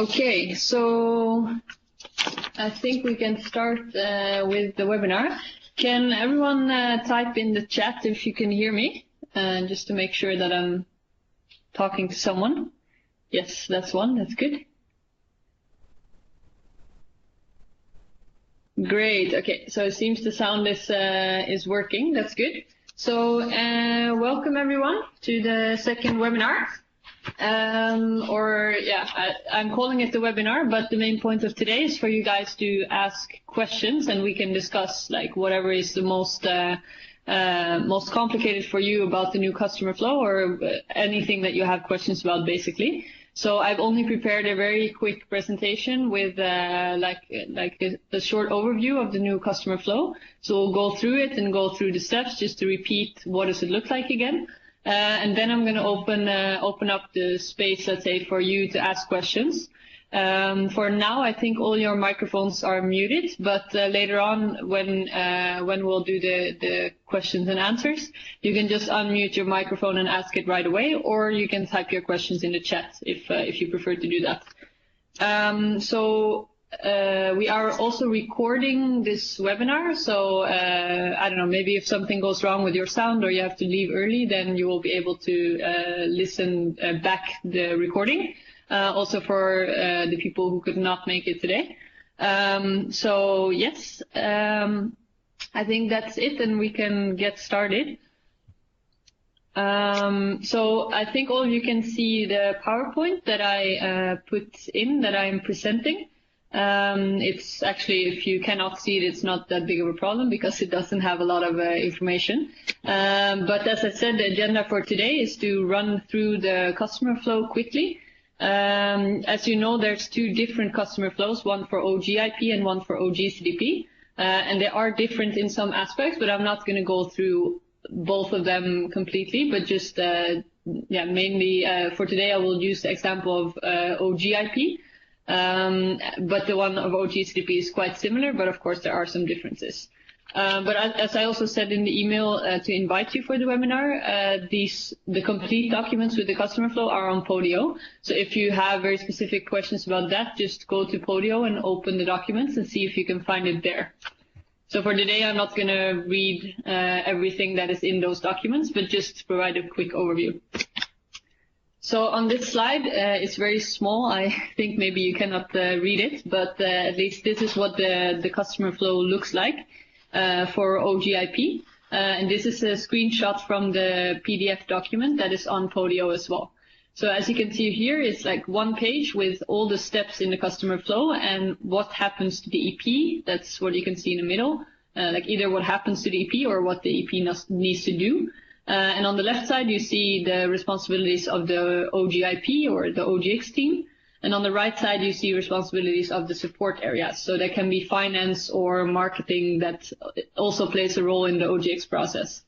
Okay, so I think we can start with the webinar. Can everyone type in the chat if you can hear me, just to make sure that I'm talking to someone? Yes, that's one. That's good. Great. Okay, so it seems the sound is working. That's good. So welcome everyone to the second webinar. I'm calling it the webinar, but the main point of today is for you guys to ask questions, and we can discuss like whatever is the most complicated for you about the new customer flow, or anything that you have questions about, basically. So I've only prepared a very quick presentation with a short overview of the new customer flow. So we'll go through it and go through the steps just to repeat what does it look like again. And then I'm going to open up the space, let's say, for you to ask questions. For now, I think all your microphones are muted, but later on, when we'll do the questions and answers, you can just unmute your microphone and ask it right away, or you can type your questions in the chat if you prefer to do that. We are also recording this webinar, so I don't know, maybe if something goes wrong with your sound or you have to leave early, then you will be able to listen back the recording. Also for the people who could not make it today. So yes, I think that's it, and we can get started. So I think all of you can see the PowerPoint that I put in, that I'm presenting. It's actually, if you cannot see it, it's not that big of a problem because it doesn't have a lot of information. But as I said, the agenda for today is to run through the customer flow quickly. As you know, there's two different customer flows, one for OGIP and one for OGCDP, and they are different in some aspects, but I'm not going to go through both of them completely, but just mainly for today I will use the example of OGIP, but the one of OGCDP is quite similar, but of course there are some differences. But as I also said in the email to invite you for the webinar, the complete documents with the customer flow are on Podio. So if you have very specific questions about that, just go to Podio and open the documents and see if you can find it there. So for today, I'm not going to read everything that is in those documents, but just provide a quick overview. So on this slide, it's very small. I think maybe you cannot read it, but at least this is what the customer flow looks like. For OGIP, and this is a screenshot from the PDF document that is on Podio as well. So as you can see here, it's like one page with all the steps in the customer flow and what happens to the EP. That's what you can see in the middle, like either what happens to the EP or what the EP needs to do. And on the left side, you see the responsibilities of the OGIP or the OGX team. And on the right side, you see responsibilities of the support areas. So there can be finance or marketing that also plays a role in the OGX process.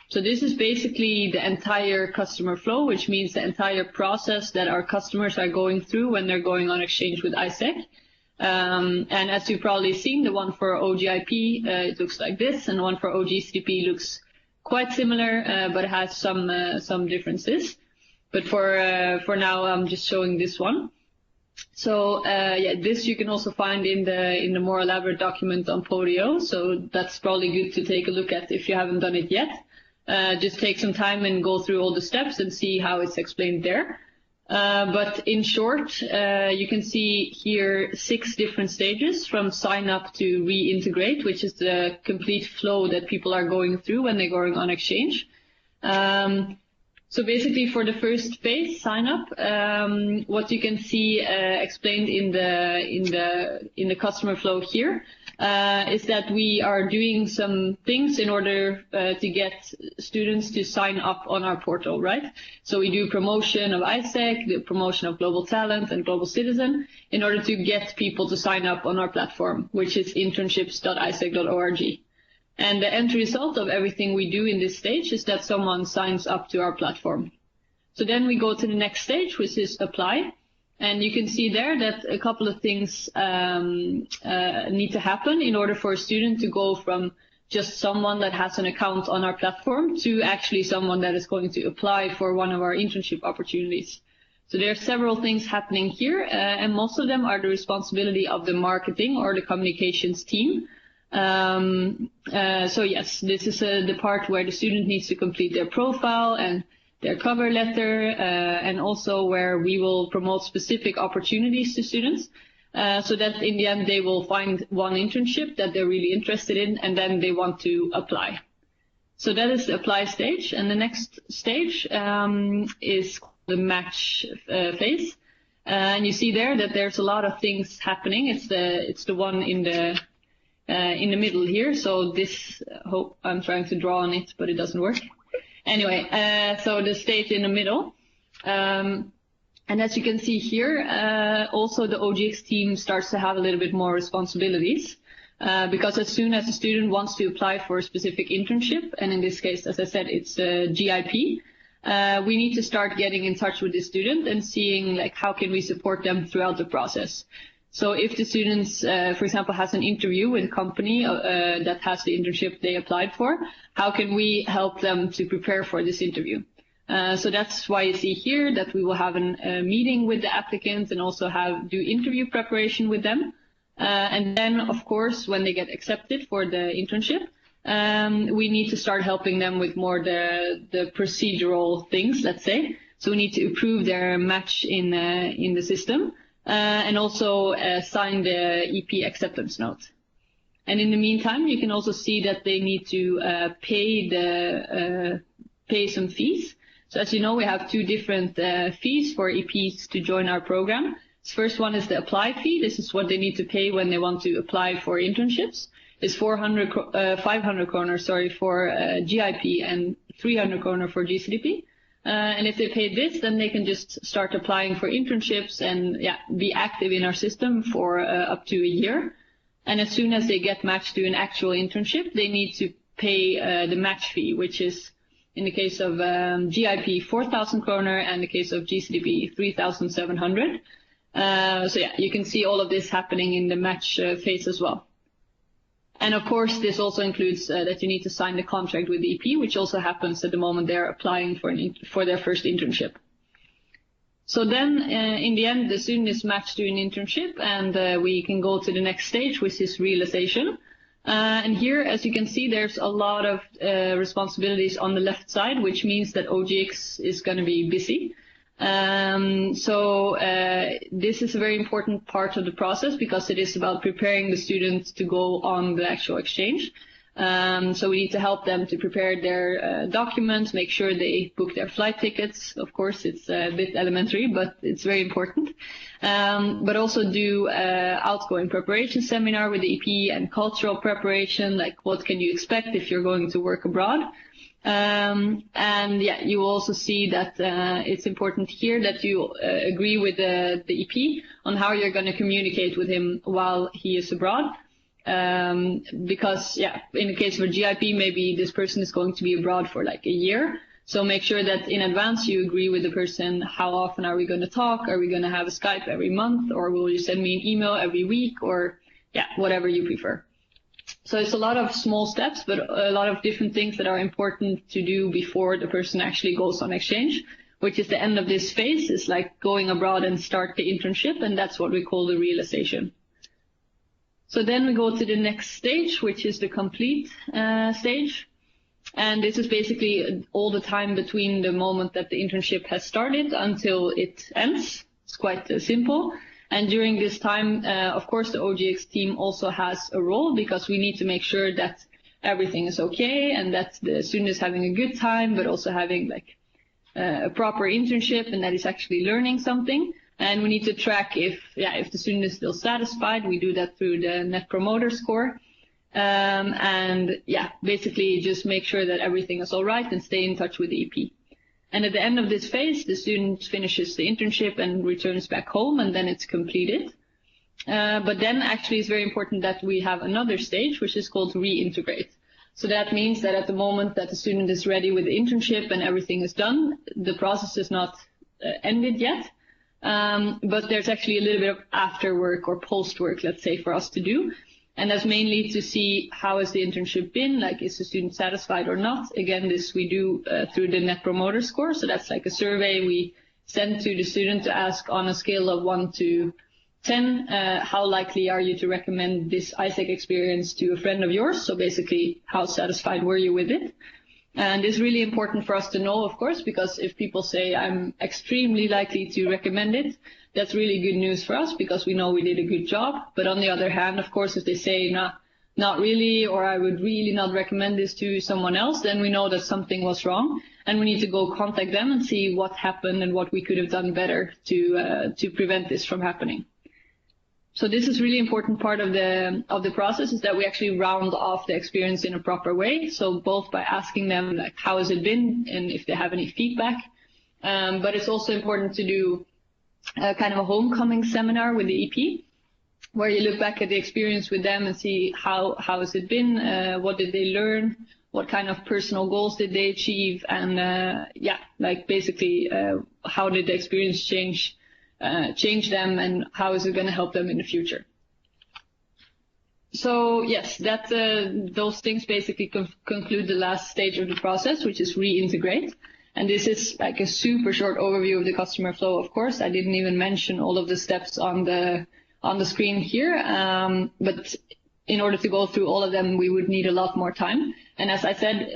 So this is basically the entire customer flow, which means the entire process that our customers are going through when they're going on exchange with AIESEC. And as you've probably seen, the one for OGIP, it looks like this, and the one for OGCDP looks quite similar, but it has some differences. But for now, I'm just showing this one. So this you can also find in the more elaborate document on Podio. So that's probably good to take a look at if you haven't done it yet. Just take some time and go through all the steps and see how it's explained there. But in short, you can see here 6 different stages from sign up to reintegrate, which is the complete flow that people are going through when they're going on exchange. So basically, for the first phase, sign up, what you can see explained in the customer flow here is that we are doing some things in order to get students to sign up on our portal, right? So we do promotion of AIESEC, the promotion of global talent and global citizen, in order to get people to sign up on our platform, which is internships.aisec.org. And the end result of everything we do in this stage is that someone signs up to our platform. So then we go to the next stage, which is apply. And you can see there that a couple of things need to happen in order for a student to go from just someone that has an account on our platform to actually someone that is going to apply for one of our internship opportunities. So there are several things happening here, and most of them are the responsibility of the marketing or the communications team. So yes, this is the part where the student needs to complete their profile and their cover letter, and also where we will promote specific opportunities to students, so that in the end they will find one internship that they're really interested in, and then they want to apply. So that is the apply stage, and the next stage is the match phase. And you see there that there's a lot of things happening. It's the one in the middle here. So this, I'm trying to draw on it, but it doesn't work. Anyway, so the stage in the middle. And as you can see here, also the OGX team starts to have a little bit more responsibilities. Because as soon as a student wants to apply for a specific internship, and in this case, as I said, it's a GIP, we need to start getting in touch with the student and seeing like how can we support them throughout the process. So if the students, for example, has an interview with a company that has the internship they applied for, how can we help them to prepare for this interview? So that's why you see here that we will have a meeting with the applicants and also do interview preparation with them. And then, of course, when they get accepted for the internship, we need to start helping them with more the procedural things, let's say. So we need to approve their match in the system, and also sign the EP acceptance note. And in the meantime, you can also see that they need to pay some fees. So as you know, we have two different fees for EPs to join our program. The first one is the apply fee. This is what they need to pay when they want to apply for internships. It's 500 kroner, for GIP and 300 kroner for GCDP. And if they pay this, then they can just start applying for internships and be active in our system for up to a year. And as soon as they get matched to an actual internship, they need to pay the match fee, which is in the case of GIP 4,000 kroner and in the case of GCDP 3,700. So you can see all of this happening in the match phase as well. And of course, this also includes that you need to sign the contract with the EP, which also happens at the moment they're applying for their first internship. So then, in the end, the student is matched to an internship, and we can go to the next stage, which is realization. And here, as you can see, there's a lot of responsibilities on the left side, which means that OGX is going to be busy. This is a very important part of the process because it is about preparing the students to go on the actual exchange. So we need to help them to prepare their documents, make sure they book their flight tickets. Of course, it's a bit elementary, but it's very important. But also do outgoing preparation seminar with the EP and cultural preparation, like what can you expect if you're going to work abroad. You will also see that it's important here that you agree with the EP on how you're going to communicate with him while he is abroad. Because in the case of a GIP, maybe this person is going to be abroad for like a year. So make sure that in advance you agree with the person, how often are we going to talk? Are we going to have a Skype every month, or will you send me an email every week, or whatever you prefer. So it's a lot of small steps, but a lot of different things that are important to do before the person actually goes on exchange, which is the end of this phase, is like going abroad and start the internship, and that's what we call the realization. So then we go to the next stage, which is the complete stage. And this is basically all the time between the moment that the internship has started until it ends. It's quite simple. And during this time, of course, the OGX team also has a role because we need to make sure that everything is okay and that the student is having a good time, but also having like a proper internship and that he's actually learning something. And we need to track if the student is still satisfied. We do that through the Net Promoter Score. Basically just make sure that everything is all right and stay in touch with the EP. And at the end of this phase, the student finishes the internship and returns back home, and then it's completed. But then actually it's very important that we have another stage, which is called reintegrate. So that means that at the moment that the student is ready with the internship and everything is done, the process is not ended yet. But there's actually a little bit of after work or post work, let's say, for us to do. And that's mainly to see how has the internship been, like is the student satisfied or not. Again, this we do through the Net Promoter Score. So that's like a survey. We sent to the student to ask on a scale of 1 to 10, how likely are you to recommend this AIESEC experience to a friend of yours? So basically, how satisfied were you with it? And it's really important for us to know, of course, because if people say, I'm extremely likely to recommend it, that's really good news for us because we know we did a good job. But on the other hand, of course, if they say, not really, or I would really not recommend this to someone else, then we know that something was wrong. And we need to go contact them and see what happened and what we could have done better to prevent this from happening. So this is really important part of the process, is that we actually round off the experience in a proper way. So both by asking them, like, how has it been, and if they have any feedback. But it's also important to do a kind of a homecoming seminar with the EP, where you look back at the experience with them and see how has it been, what did they learn, what kind of personal goals did they achieve, and basically how did the experience change them, and how is it going to help them in the future. So yes, those things basically conclude the last stage of the process, which is reintegrate. And this is like a super short overview of the customer flow. Of course, I didn't even mention all of the steps on the screen here, but in order to go through all of them, we would need a lot more time. And as I said,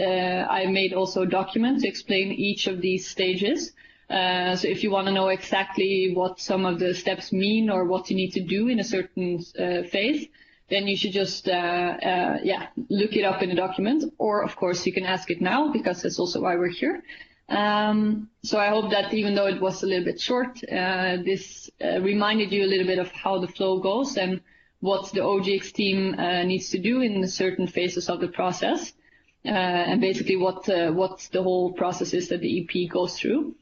I made also a document to explain each of these stages. So if you want to know exactly what some of the steps mean or what you need to do in a certain phase, then you should just look it up in a document. Or, of course, you can ask it now, because that's also why we're here. So I hope that even though it was a little bit short, this reminded you a little bit of how the flow goes and what the OGX team needs to do in certain phases of the process, and basically what the whole process is that the EP goes through.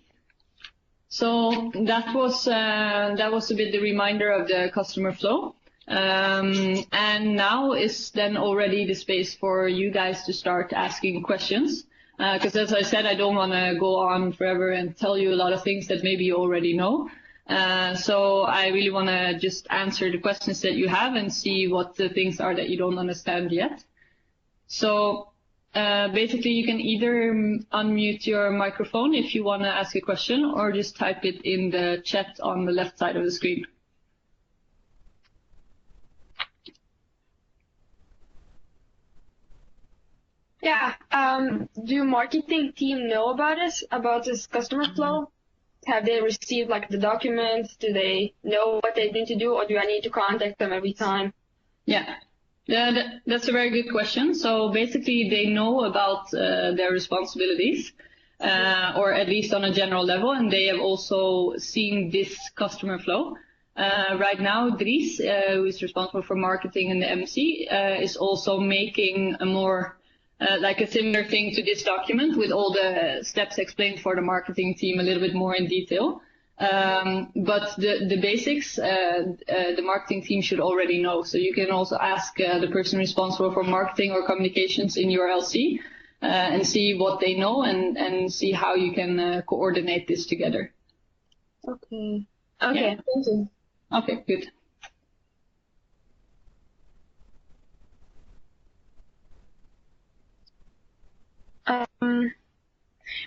So that was a bit the reminder of the customer flow. And now is then already the space for you guys to start asking questions. Because as I said, I don't want to go on forever and tell you a lot of things that maybe you already know. So I really want to just answer the questions that you have and see what the things are that you don't understand yet. So basically, you can either unmute your microphone if you want to ask a question, or just type it in the chat on the left side of the screen. Yeah. Do marketing team know about this customer flow? Have they received like the documents? Do they know what they need to do, or do I need to contact them every time? Yeah. That's a very good question. So basically, they know about their responsibilities, or at least on a general level, and they have also seen this customer flow. Right now, Dries, who is responsible for marketing in the MC, is also making a more like a similar thing to this document with all the steps explained for the marketing team a little bit more in detail. But the basics, the marketing team should already know. So you can also ask the person responsible for marketing or communications in your LC and see what they know and see how you can coordinate this together. Okay. Yeah. Thank you. Okay, good.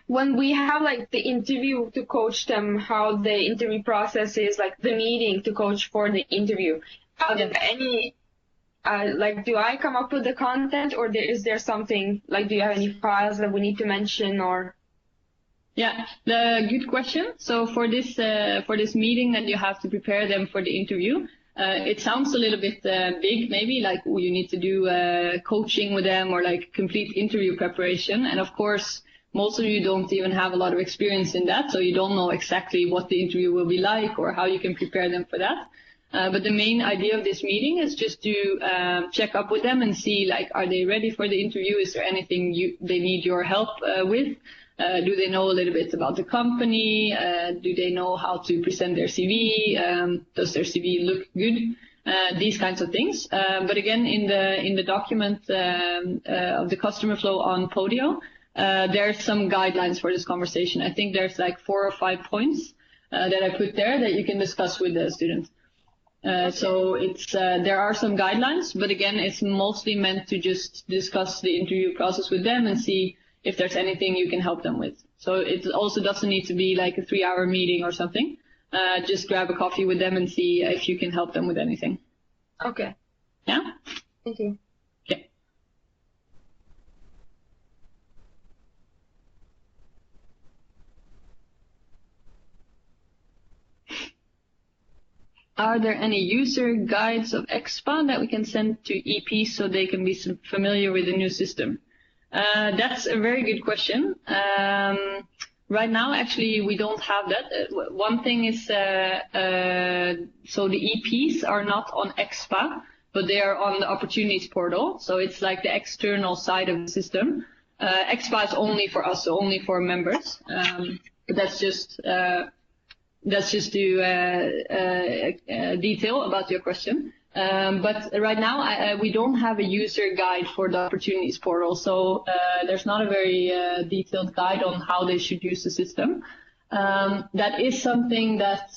When we have like the interview to coach them, how the interview process is, like the meeting to coach for the interview, are there any, do I come up with the content, or is there something, like, do you have any files that we need to mention, or? Yeah, good question. So for this meeting that you have to prepare them for the interview, it sounds a little bit big, maybe, like you need to do coaching with them or like complete interview preparation. And of course, most of you don't even have a lot of experience in that, so you don't know exactly what the interview will be like or how you can prepare them for that. But the main idea of this meeting is just to check up with them and see, like, are they ready for the interview? Is there anything they need your help with? Do they know a little bit about the company? Do they know how to present their CV? Does their CV look good? These kinds of things. But again, in the document of the customer flow on Podio, there's some guidelines for this conversation. I think there's like 4 or 5 points that I put there that you can discuss with the student. So it's there are some guidelines, but again, it's mostly meant to just discuss the interview process with them and see if there's anything you can help them with. So it also doesn't need to be like a 3-hour meeting or something. Just grab a coffee with them and see if you can help them with anything. Okay. Yeah? Thank you. Okay. Are there any user guides of EXPA that we can send to EPs so they can be familiar with the new system? That's a very good question. Right now, actually, we don't have that. One thing is, so the EPs are not on EXPA, but they are on the opportunities portal. So it's like the external side of the system. EXPA is only for us, so only for members. But that's just to detail about your question. But right now, we don't have a user guide for the opportunities portal, so there's not a very detailed guide on how they should use the system. That is something that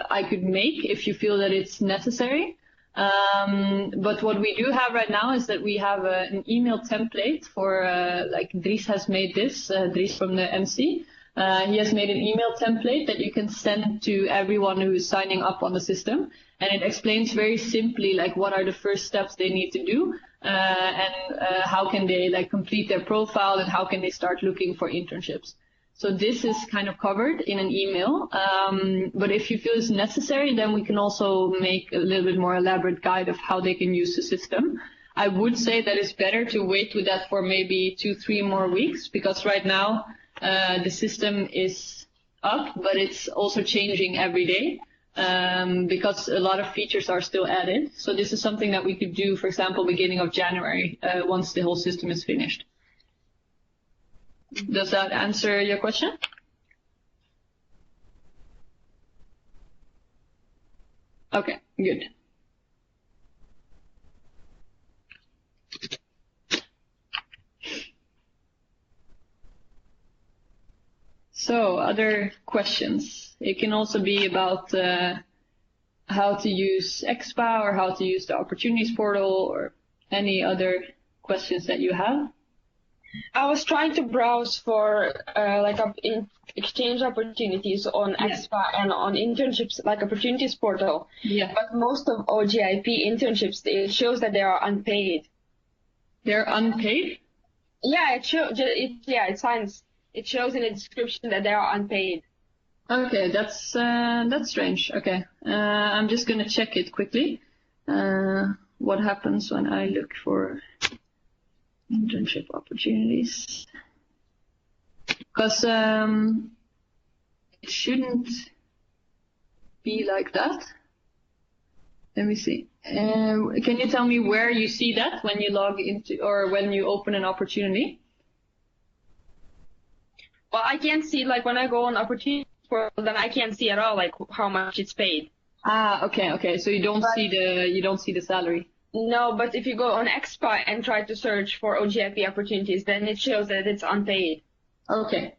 I could make if you feel that it's necessary. But what we do have right now is that we have an email template for, like Dries has made this, Dries from the MC. He has made an email template that you can send to everyone who is signing up on the system. And it explains very simply like what are the first steps they need to do and how can they like complete their profile and how can they start looking for internships. So this is kind of covered in an email. But if you feel it's necessary, then we can also make a little bit more elaborate guide of how they can use the system. I would say that it's better to wait with that for maybe 2-3 more weeks, because right now the system is up, but it's also changing every day. Because a lot of features are still added. So this is something that we could do, for example, beginning of January, once the whole system is finished. Does that answer your question? Okay, good. So, other questions? It can also be about how to use EXPA or how to use the opportunities portal or any other questions that you have. I was trying to browse for exchange opportunities on EXPA and on internships, like opportunities portal. Yeah. But most of OGIP internships, it shows that they are unpaid. They're unpaid? Yeah, it shows in the description that they are unpaid. Okay, that's strange. Okay, I'm just gonna check it quickly. What happens when I look for internship opportunities? Because it shouldn't be like that. Let me see. Can you tell me where you see that when you log into or when you open an opportunity? Well, I can't see, like, when I go on opportunity portal, then I can't see at all, like, how much it's paid. Ah, okay. So you don't see the salary. No, but if you go on EXPA and try to search for OGIP opportunities, then it shows that it's unpaid. Okay.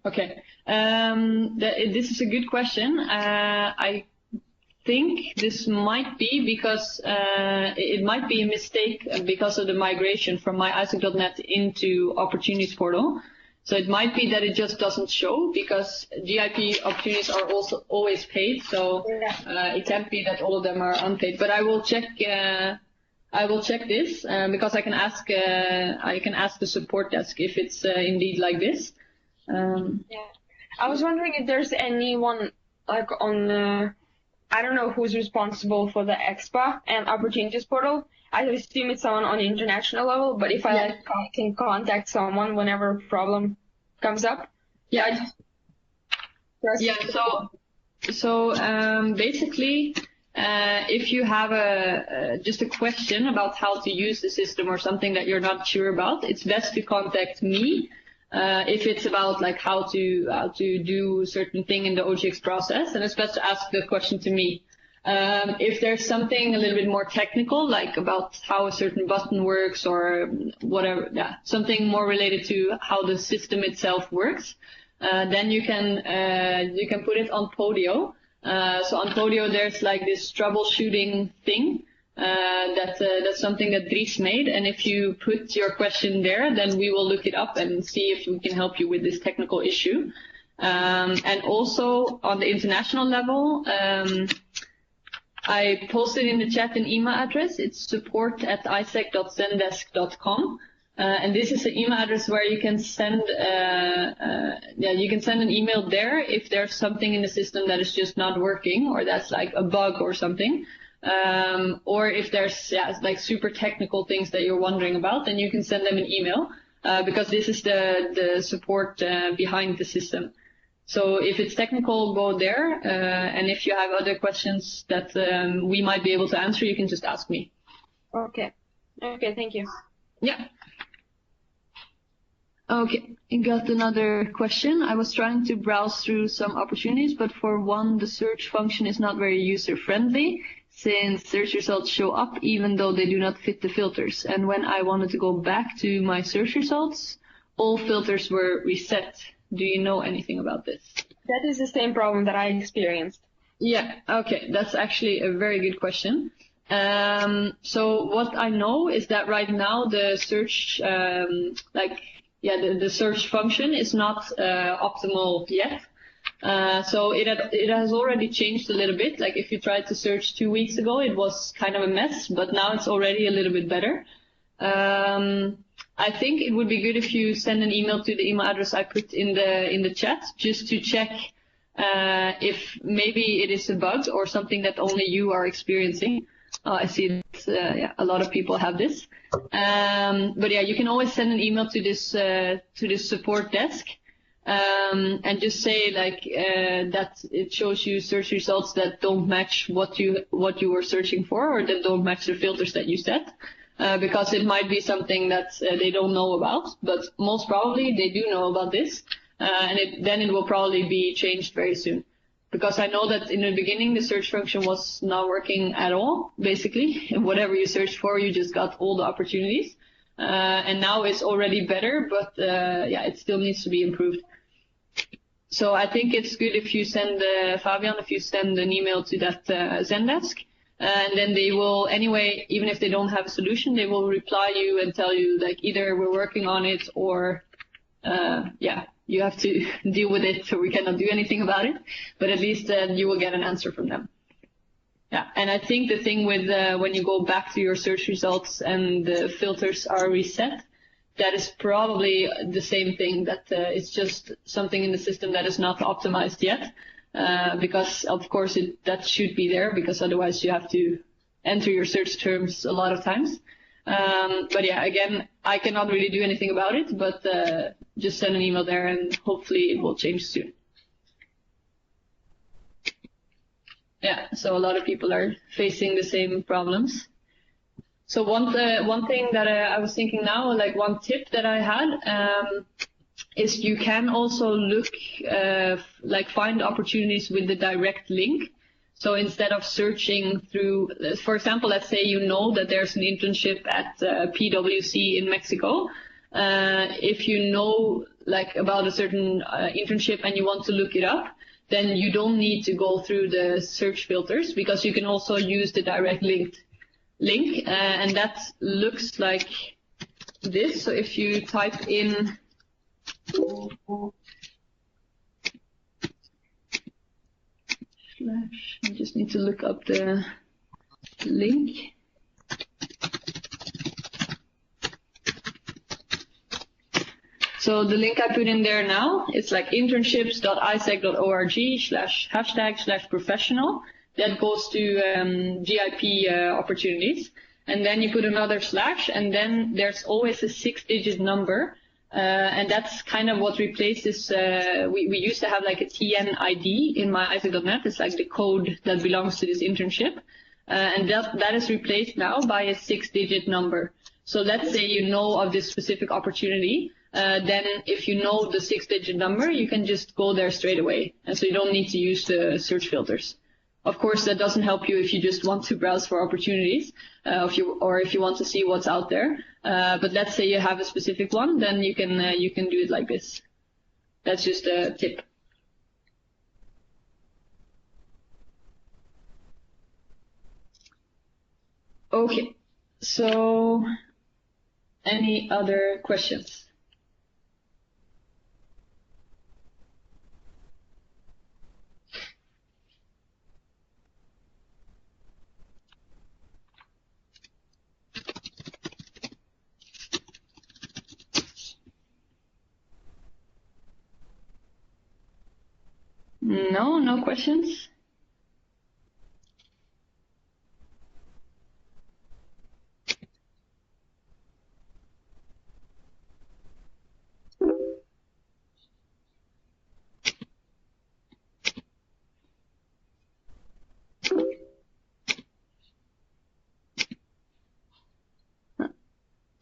This is a good question. I think this might be because it might be a mistake because of the migration from my AIESEC.net into opportunities portal. So it might be that it just doesn't show because GIP opportunities are also always paid. So it can't be that all of them are unpaid. But I will check. I will check this because I can ask the support desk if it's indeed like this. I was wondering if there's anyone like on I don't know who's responsible for the EXPA and opportunities portal. I assume it's someone on the international level, but if I can contact someone whenever a problem comes up. So basically, if you have just a question about how to use the system or something that you're not sure about, it's best to contact me. If it's about like how to do a certain thing in the OGX process, and it's best to ask the question to me. If there's something a little bit more technical, like about how a certain button works or whatever, something more related to how the system itself works, then you can put it on Podio. So on Podio, there's like this troubleshooting thing That's something that Dries made, and if you put your question there, then we will look it up and see if we can help you with this technical issue. And also on the international level, I posted in the chat an email address. It's support@aisec.zendesk.com. And this is an email address where you can send, you can send an email there if there's something in the system that is just not working, or that's like a bug or something. Or if there's like super technical things that you're wondering about, then you can send them an email, because this is the support behind the system. So if it's technical, go there, and if you have other questions that we might be able to answer, you can just ask me. Okay. Okay, thank you. Yeah. Okay, I got another question. I was trying to browse through some opportunities, but for one, the search function is not very user-friendly, since search results show up even though they do not fit the filters. And when I wanted to go back to my search results, all filters were reset. Do you know anything about this? That is the same problem that I experienced. Yeah, okay, that's actually a very good question. So what I know is that right now the search, the search function is not optimal yet. So it has already changed a little bit. Like if you tried to search 2 weeks ago, it was kind of a mess, but now it's already a little bit better. I think it would be good if you send an email to the email address I put in the chat, just to check if maybe it is a bug or something that only you are experiencing. I see that a lot of people have this. But yeah, you can always send an email to this support desk, and just say like that it shows you search results that don't match what you were searching for, or that don't match the filters that you set. Because it might be something that they don't know about, but most probably they do know about this, and then it will probably be changed very soon. Because I know that in the beginning the search function was not working at all, basically. And whatever you searched for, you just got all the opportunities. And now it's already better, but it still needs to be improved. So I think it's good if you send, Fabian, if you send an email to that Zendesk. And then they will, anyway, even if they don't have a solution, they will reply you and tell you like either we're working on it, or you have to deal with it, so we cannot do anything about it. But at least you will get an answer from them. Yeah, and I think the thing with when you go back to your search results and the filters are reset, that is probably the same thing, that it's just something in the system that is not optimized yet. Because of course that should be there, because otherwise you have to enter your search terms a lot of times. But yeah, again, I cannot really do anything about it, but just send an email there and hopefully it will change soon. Yeah, so a lot of people are facing the same problems. So one thing that I was thinking now, like one tip that I had, is you can also look, find opportunities with the direct link. So instead of searching through, for example, let's say you know that there's an internship at PwC in Mexico. If you know like about a certain internship and you want to look it up, then you don't need to go through the search filters, because you can also use the direct link, and that looks like this. So if you type in I just need to look up the link. So the link I put in there now, it's like internships.aisec.org/hashtag/professional. That goes to GIP opportunities. And then you put another slash, and then there's always a 6-digit number. And that's kind of what replaces, we used to have like a TN ID in my AIESEC.net. It's like the code that belongs to this internship. And that is replaced now by a 6-digit number. So let's say you know of this specific opportunity. Then if you know the 6-digit number, you can just go there straight away. And so you don't need to use the search filters. Of course, that doesn't help you if you just want to browse for opportunities, if you want to see what's out there. But let's say you have a specific one, then you can do it like this. That's just a tip. Okay, so any other questions? No, no questions?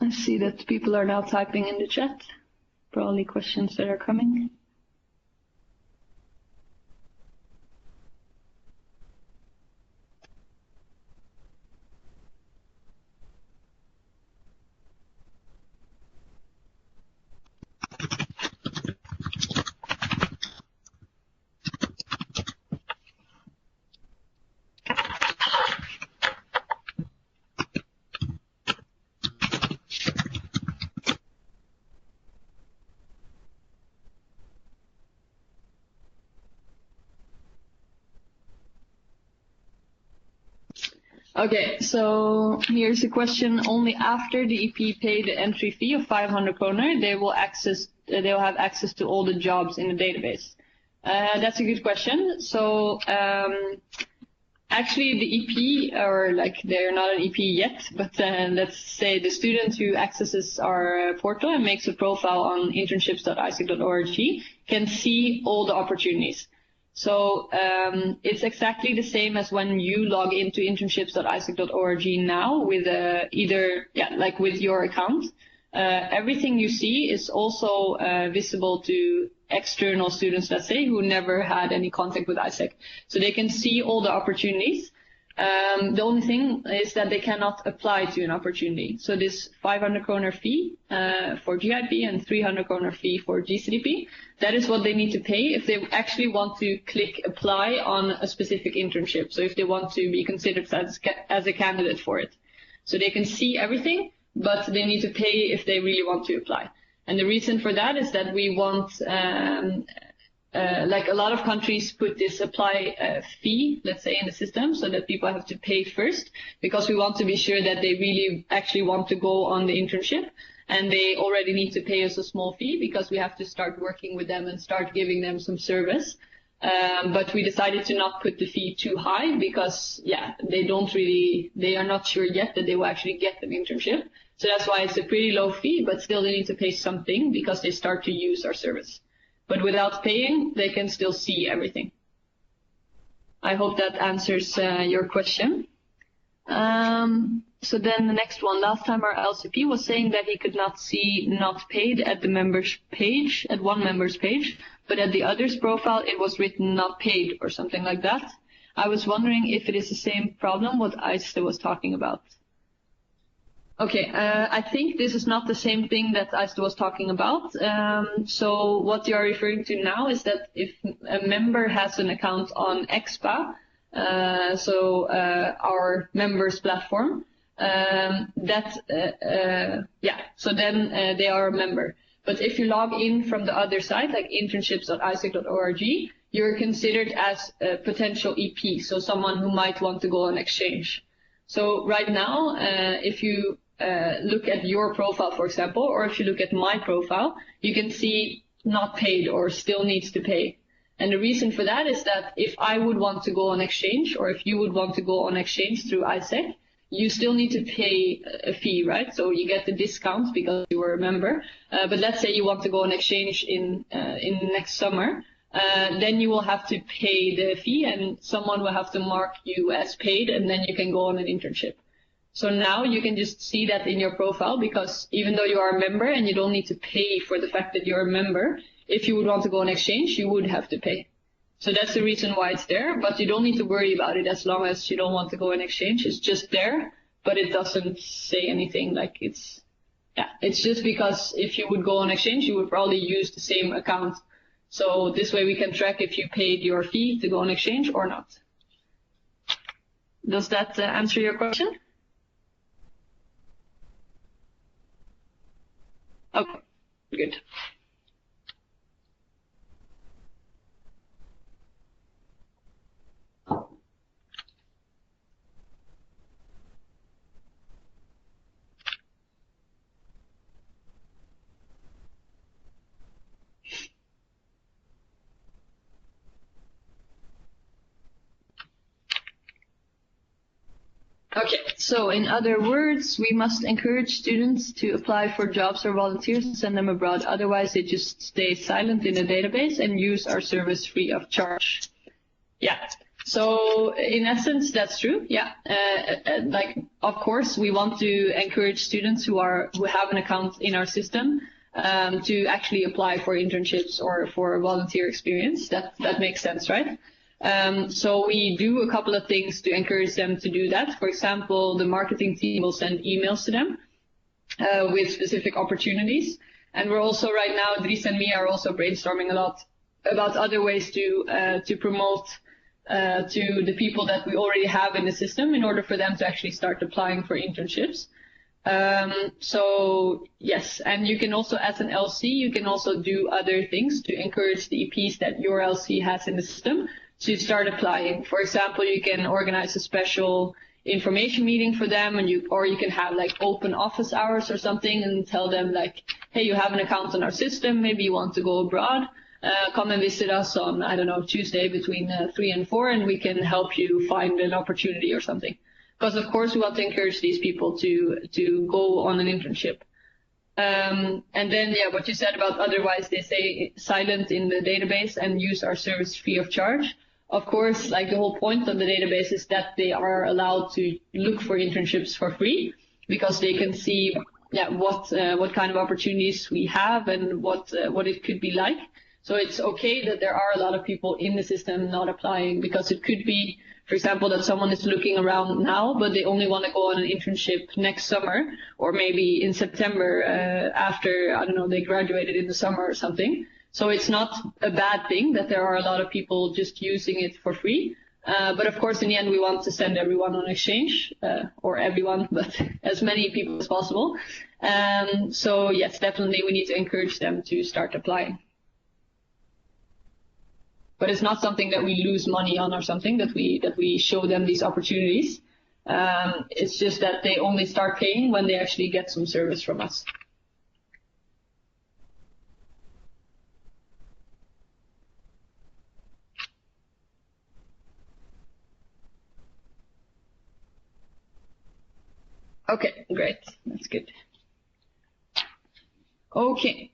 I see that people are now typing in the chat. Probably questions that are coming. Okay, so here's a question. Only after the EP paid the entry fee of 500 kroner, they will have access to all the jobs in the database. That's a good question. So actually the EP, or like they're not an EP yet, but let's say the student who accesses our portal and makes a profile on internships.aafke.org can see all the opportunities. So it's exactly the same as when you log into internships.aafke.org now with with your account. Everything you see is also visible to external students, let's say, who never had any contact with AIESEC. So they can see all the opportunities. The only thing is that they cannot apply to an opportunity. So this 500 kroner fee for GIP and 300 kroner fee for GCDP, that is what they need to pay if they actually want to click apply on a specific internship. So if they want to be considered as a candidate for it. So they can see everything, but they need to pay if they really want to apply. And the reason for that is that we want, like a lot of countries put this apply fee, let's say, in the system so that people have to pay first, because we want to be sure that they really actually want to go on the internship, and they already need to pay us a small fee because we have to start working with them and start giving them some service. But we decided to not put the fee too high because, they are not sure yet that they will actually get an internship. So that's why it's a pretty low fee, but still they need to pay something because they start to use our service. But without paying, they can still see everything. I hope that answers your question. So then the next one. Last time our LCP was saying that he could not see not paid at the members page, at one member's page, but at the other's profile it was written not paid or something like that. I was wondering if it is the same problem what Aiste was talking about. Okay, I think this is not the same thing that Aiste was talking about. So what you are referring to now is that if a member has an account on EXPA, our members platform, so then they are a member. But if you log in from the other side, like internships.aafke.org, you're considered as a potential EP, so someone who might want to go on exchange. So right now, if you look at your profile, for example, or if you look at my profile, you can see not paid or still needs to pay. And the reason for that is that if I would want to go on exchange, or if you would want to go on exchange through AIESEC, you still need to pay a fee, right? So you get the discount because you were a member. But let's say you want to go on exchange in next summer, then you will have to pay the fee, and someone will have to mark you as paid, and then you can go on an internship. So now you can just see that in your profile, because even though you are a member and you don't need to pay for the fact that you're a member, if you would want to go on exchange, you would have to pay. So that's the reason why it's there, but you don't need to worry about it as long as you don't want to go on exchange. It's just there, but it doesn't say anything. Like it's just because if you would go on exchange, you would probably use the same account. So this way we can track if you paid your fee to go on exchange or not. Does that answer your question? Okay, good. Okay, so in other words, we must encourage students to apply for jobs or volunteers and send them abroad. Otherwise, they just stay silent in the database and use our service free of charge. Yeah, so in essence, that's true. Yeah, like, of course, we want to encourage students who have an account in our system to actually apply for internships or for volunteer experience. That makes sense, right? So we do a couple of things to encourage them to do that. For example, the marketing team will send emails to them with specific opportunities. And we're also right now, Dries and me are also brainstorming a lot about other ways to promote to the people that we already have in the system in order for them to actually start applying for internships. So yes, and you can also, as an LC, you can also do other things to encourage the EPs that your LC has in the system to start applying. For example, you can organize a special information meeting for them, or you can have like open office hours or something and tell them like, hey, you have an account on our system, maybe you want to go abroad, come and visit us on, I don't know, Tuesday between 3 and 4, and we can help you find an opportunity or something. Because of course we want to encourage these people to go on an internship. And then, yeah, what you said about otherwise they stay silent in the database and use our service free of charge. Of course, like the whole point of the database is that they are allowed to look for internships for free because they can see, yeah, what kind of opportunities we have and what it could be like. So it's okay that there are a lot of people in the system not applying, because it could be, for example, that someone is looking around now, but they only want to go on an internship next summer, or maybe in September after, I don't know, they graduated in the summer or something. So it's not a bad thing that there are a lot of people just using it for free. But of course, in the end, we want to send everyone on exchange, or everyone, but as many people as possible. So yes, definitely we need to encourage them to start applying. But it's not something that we lose money on or something, that we show them these opportunities. It's just that they only start paying when they actually get some service from us. Okay, great. That's good. Okay.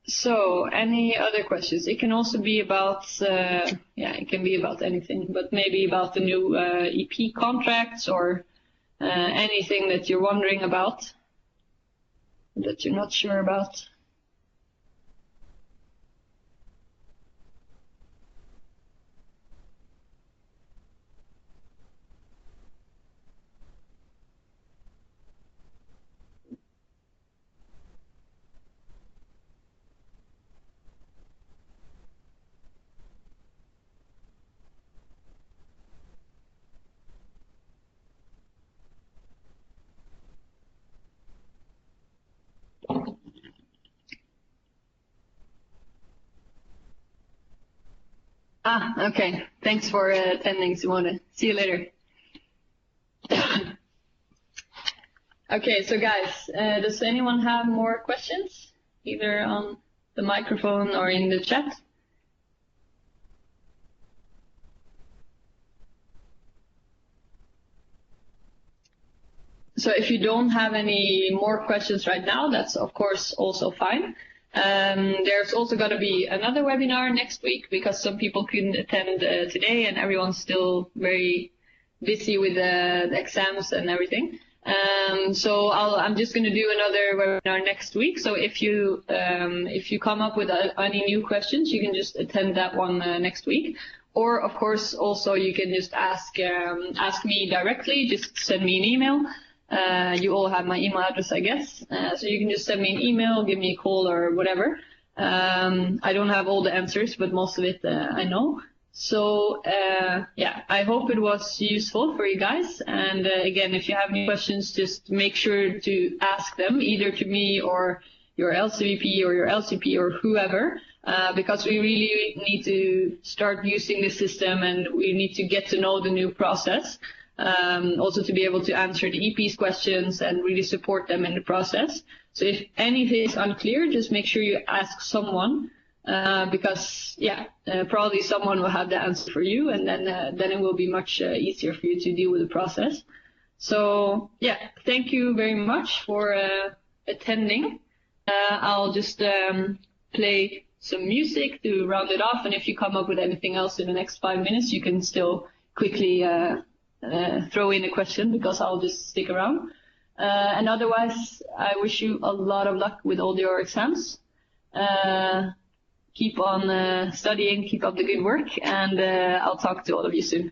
So, any other questions? It can also be about, it can be about anything, but maybe about the new EP contracts, or anything that you're wondering about, that you're not sure about. Okay. Thanks for attending, Simone. See you later. Okay, so guys, does anyone have more questions, either on the microphone or in the chat? So if you don't have any more questions right now, that's of course also fine. There's also going to be another webinar next week, because some people couldn't attend today and everyone's still very busy with the exams and everything. So I'm just going to do another webinar next week. So if you come up with any new questions, you can just attend that one next week. Or of course, also you can just ask me directly. Just send me an email. You all have my email address, I guess. So you can just send me an email, give me a call or whatever. I don't have all the answers, but most of it I know. So yeah, I hope it was useful for you guys. And again, if you have any questions, just make sure to ask them either to me or your LCVP or your LCP or whoever, because we really need to start using the system and we need to get to know the new process. Also to be able to answer the EP's questions and really support them in the process. So if anything is unclear, just make sure you ask someone, because yeah, probably someone will have the answer for you, and then it will be much easier for you to deal with the process. So yeah, thank you very much for attending. I'll just play some music to round it off, and if you come up with anything else in the next 5 minutes, you can still quickly throw in a question, because I'll just stick around. And otherwise, I wish you a lot of luck with all your exams. Keep on studying, keep up the good work, and I'll talk to all of you soon.